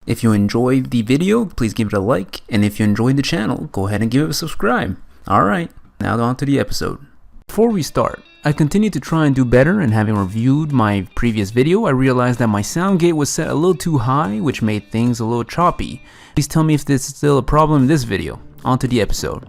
If you enjoyed the video, please give it a like, and if you enjoyed the channel, go ahead and give it a subscribe. Alright, now on to the episode. Before we start, I continue to try and do better, and having reviewed my previous video, I realized that my sound gate was set a little too high, which made things a little choppy. Please tell me if this is still a problem in this video. On to the episode.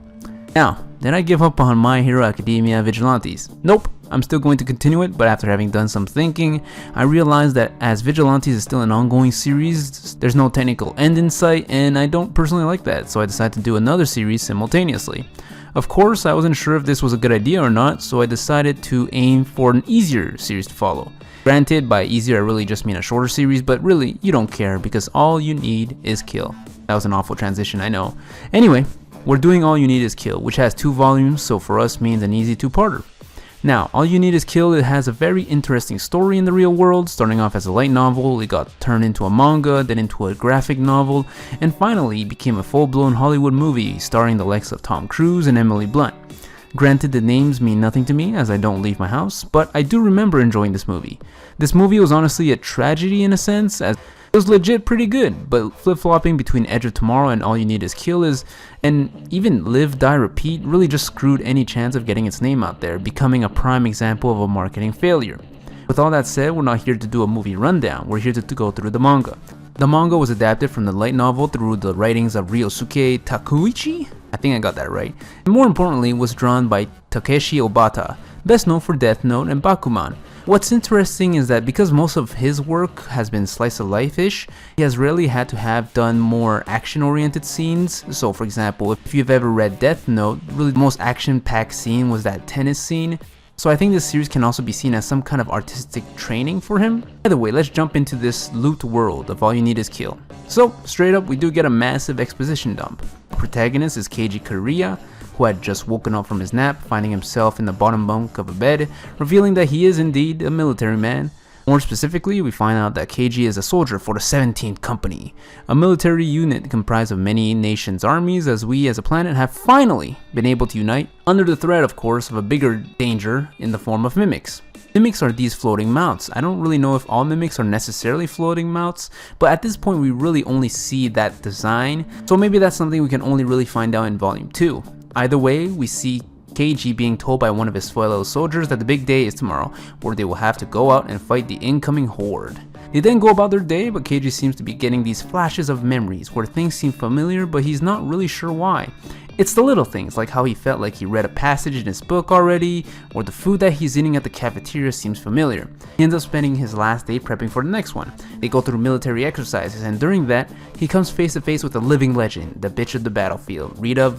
Now, did I give up on My Hero Academia Vigilantes? Nope, I'm still going to continue it, but after having done some thinking, I realized that as Vigilantes is still an ongoing series, there's no technical end in sight, and I don't personally like that, so I decided to do another series simultaneously. Of course, I wasn't sure if this was a good idea or not, so I decided to aim for an easier series to follow. Granted, by easier I really just mean a shorter series, but really, you don't care because all you need is Kill. That was an awful transition, I know. Anyway, we're doing All You Need Is Kill, which has 2 volumes, so for us means an easy 2-parter. Now, All You Need Is Kill, it has a very interesting story in the real world. Starting off as a light novel, it got turned into a manga, then into a graphic novel, and finally became a full-blown Hollywood movie starring the likes of Tom Cruise and Emily Blunt. Granted, the names mean nothing to me as I don't leave my house, but I do remember enjoying this movie. This movie was honestly a tragedy in a sense, as it was legit pretty good, but flip-flopping between Edge of Tomorrow and All You Need Is Kill and even Live, Die, Repeat really just screwed any chance of getting its name out there, becoming a prime example of a marketing failure. With all that said, we're not here to do a movie rundown, we're here to go through the manga. The manga was adapted from the light novel through the writings of Ryosuke Takuichi, I think I got that right, and more importantly was drawn by Takeshi Obata, best known for Death Note and Bakuman. What's interesting is that because most of his work has been slice of life-ish, he has rarely had to have done more action-oriented scenes. So for example, if you've ever read Death Note, really the most action-packed scene was that tennis scene. So I think this series can also be seen as some kind of artistic training for him. Either way, let's jump into this loot world of All You Need Is Kill. So straight up, we do get a massive exposition dump. The protagonist is Keiji Kariya, who had just woken up from his nap, finding himself in the bottom bunk of a bed, revealing that he is indeed a military man. More specifically, we find out that Keiji is a soldier for the 17th Company, a military unit comprised of many nations' armies, as we as a planet have finally been able to unite, under the threat of course of a bigger danger in the form of mimics. Mimics are these floating mounts. I don't really know if all mimics are necessarily floating mounts, but at this point we really only see that design, so maybe that's something we can only really find out in volume 2. Either way, we see Keiji being told by one of his fellow soldiers that the big day is tomorrow, where they will have to go out and fight the incoming horde. They then go about their day, but Keiji seems to be getting these flashes of memories where things seem familiar, but he's not really sure why. It's the little things, like how he felt like he read a passage in his book already, or the food that he's eating at the cafeteria seems familiar. He ends up spending his last day prepping for the next one. They go through military exercises, and during that, he comes face to face with a living legend, the bitch of the battlefield, Rita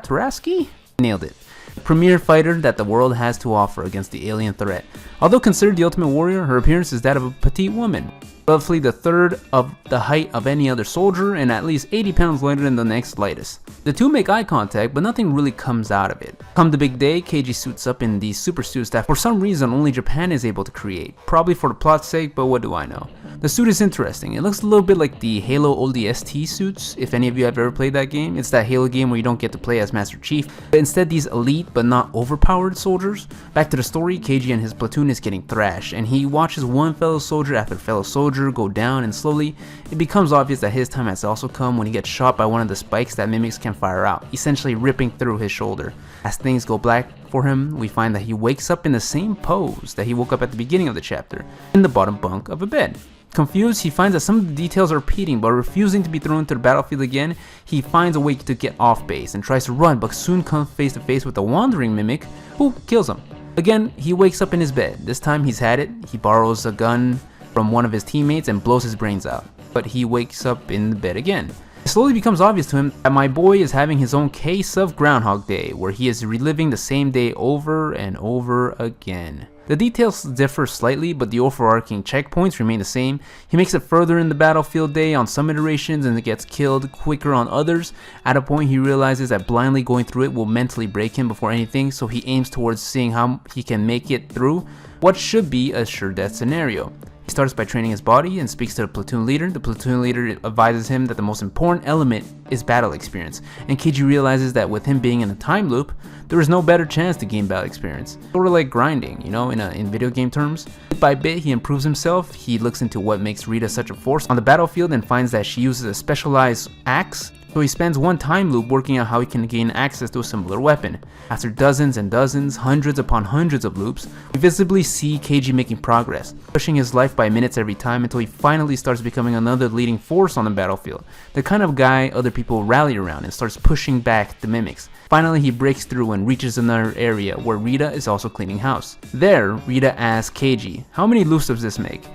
Taraski? Nailed it. Premier fighter that the world has to offer against the alien threat. Although considered the ultimate warrior, her appearance is that of a petite woman, roughly the third of the height of any other soldier and at least 80 pounds lighter than the next lightest. The two make eye contact, but nothing really comes out of it. Come the big day, Keiji suits up in these super suits that for some reason only Japan is able to create, probably for the plot's sake, but what do I know. The suit is interesting. It looks a little bit like the Halo ODST suits, if any of you have ever played that game. It's that Halo game where you don't get to play as Master Chief, but instead these elite but not overpowered soldiers. Back to the story, Keiji and his platoon is getting thrashed, and he watches one fellow soldier after fellow soldier go down, and slowly it becomes obvious that his time has also come when he gets shot by one of the spikes that mimics can fire out, essentially ripping through his shoulder. As things go black for him, we find that he wakes up in the same pose that he woke up at the beginning of the chapter, in the bottom bunk of a bed. Confused, he finds that some of the details are repeating, but refusing to be thrown to the battlefield again, he finds a way to get off base and tries to run, but soon comes face to face with a wandering mimic who kills him. Again, he wakes up in his bed. This time he's had it. He borrows a gun from one of his teammates and blows his brains out, but he wakes up in the bed again. It slowly becomes obvious to him that my boy is having his own case of Groundhog Day, where he is reliving the same day over and over again. The details differ slightly, but the overarching checkpoints remain the same. He makes it further in the battlefield day on some iterations and gets killed quicker on others. At a point he realizes that blindly going through it will mentally break him before anything, so he aims towards seeing how he can make it through what should be a sure death scenario. He starts by training his body and speaks to the platoon leader. The platoon leader advises him that the most important element is battle experience, and Keiji realizes that with him being in a time loop, there is no better chance to gain battle experience. Sort of like grinding, you know, in video game terms. Bit by bit, he improves himself. He looks into what makes Rita such a force on the battlefield and finds that she uses a specialized axe. So he spends one time loop working out how he can gain access to a similar weapon. After dozens and dozens, hundreds upon hundreds of loops, we visibly see Keiji making progress, pushing his life by minutes every time until he finally starts becoming another leading force on the battlefield, the kind of guy other people rally around and starts pushing back the mimics. Finally, he breaks through and reaches another area where Rita is also cleaning house. There, Rita asks Keiji, "How many loops does this make?"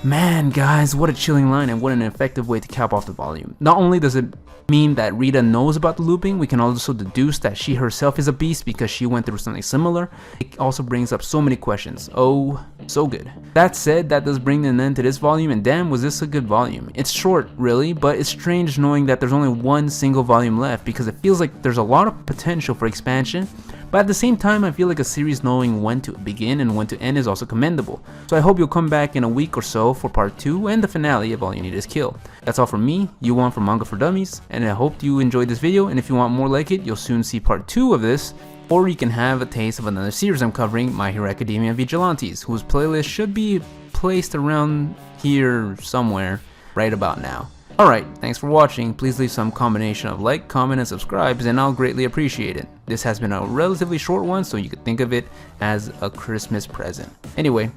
Man, guys, what a chilling line and what an effective way to cap off the volume. Not only does it mean that Rita knows about the looping, we can also deduce that she herself is a beast because she went through something similar. It also brings up so many questions. Oh, so good. That said, that does bring an end to this volume, and damn, was this a good volume. It's short, really, but it's strange knowing that there's only one single volume left because it feels like there's a lot of potential for expansion. But at the same time, I feel like a series knowing when to begin and when to end is also commendable. So I hope you'll come back in a week or so for part 2 and the finale of All You Need Is Kill. That's all from me, Yuan from Manga4Dummies, and I hope you enjoyed this video, and if you want more like it, you'll soon see part 2 of this, or you can have a taste of another series I'm covering, My Hero Academia Vigilantes, whose playlist should be placed around here somewhere right about now. Alright, thanks for watching. Please leave some combination of like, comment, and subscribes, and I'll greatly appreciate it. This has been a relatively short one, so you could think of it as a Christmas present. Anyway,